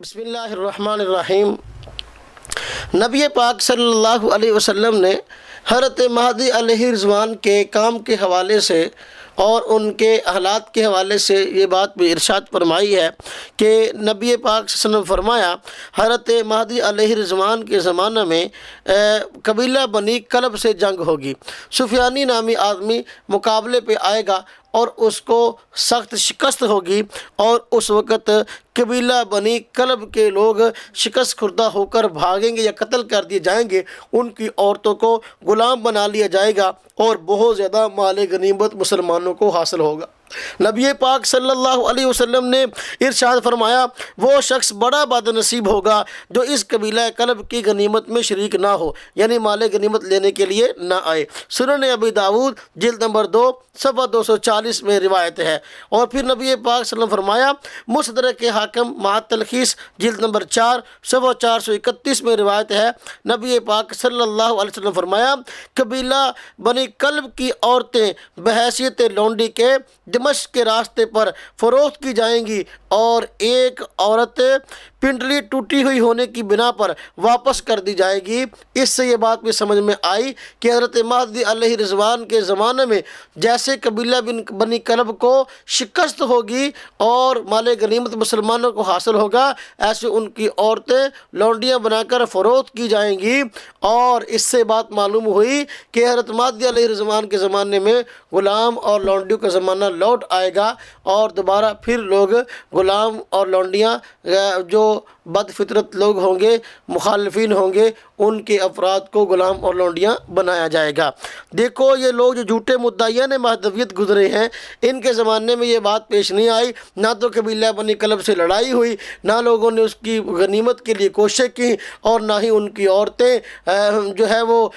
بسم اللہ الرحمن الرحیم۔ نبی پاک صلی اللہ علیہ وسلم نے حضرت مہدی علیہ رضوان کے کام کے حوالے سے اور ان کے حالات کے حوالے سے یہ بات بھی ارشاد فرمائی ہے کہ نبی پاک صلی اللہ علیہ وسلم فرمایا حضرت مہدی علیہ رضوان کے زمانہ میں قبیلہ بنی کلب سے جنگ ہوگی۔ سفیانی نامی آدمی مقابلے پہ آئے گا اور اس کو سخت شکست ہوگی، اور اس وقت قبیلہ بنی کلب کے لوگ شکست خوردہ ہو کر بھاگیں گے یا قتل کر دیے جائیں گے، ان کی عورتوں کو غلام بنا لیا جائے گا اور بہت زیادہ مال غنیمت مسلمانوں کو حاصل ہوگا۔ نبی پاک صلی اللہ علیہ وسلم نے ارشاد فرمایا وہ شخص بڑا بد نصیب ہوگا جو اس قبیلہ کلب کی غنیمت میں شریک نہ ہو، یعنی مال غنیمت لینے کے لیے نہ آئے۔ سنن ابی داؤد جلد نمبر 2 صفحہ 240 میں روایت ہے۔ اور پھر نبی پاک صلی اللہ علیہ وسلم فرمایا مستدرک حاکم مع تلخیص جلد نمبر 4 صفحہ 431 میں روایت ہے، نبی پاک صلی اللہ علیہ وسلم فرمایا قبیلہ بنی کلب کی عورتیں بحیثیت لونڈی کے دمشق کے راستے پر فروخت کی جائیں گی، اور ایک عورت پنڈلی ٹوٹی ہوئی ہونے کی بنا پر واپس کر دی جائے گی۔ اس سے یہ بات بھی سمجھ میں آئی کہ حضرت مہدی علیہ رضوان کے زمانے میں جیسے قبیلہ بنی کلب کو شکست ہوگی اور مال غنیمت مسلمانوں کو حاصل ہوگا، ایسے ان کی عورتیں لونڈیاں بنا کر فروخت کی جائیں گی۔ اور اس سے بات معلوم ہوئی کہ حضرت مہدی علیہ رضوان کے زمانے میں غلام اور لونڈیوں کا زمانہ لوٹ آئے گا، اور دوبارہ پھر لوگ غلام اور لونڈیاں جو بد فطرت لوگ ہوں گے، مخالفین ہوں گے، ان کے افراد کو غلام اور لونڈیاں بنایا جائے گا۔ دیکھو یہ لوگ جو جھوٹے مدعیان مہدویت گزرے ہیں، ان کے زمانے میں یہ بات پیش نہیں آئی، نہ تو قبیلہ بنی کلب سے لڑائی ہوئی، نہ لوگوں نے اس کی غنیمت کے لیے کوشش کی، اور نہ ہی ان کی عورتیں جو ہے وہ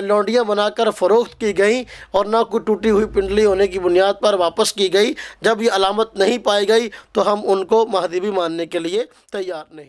لونڈیاں بنا کر فروخت کی گئیں، اور نہ کوئی ٹوٹی ہوئی پنڈلی ہونے کی بنیاد پر واپس کی گئی۔ جب یہ علامت نہیں پائی گئی تو ہم ان کو مہدی بھی ماننے کے لیے تیار نہیں۔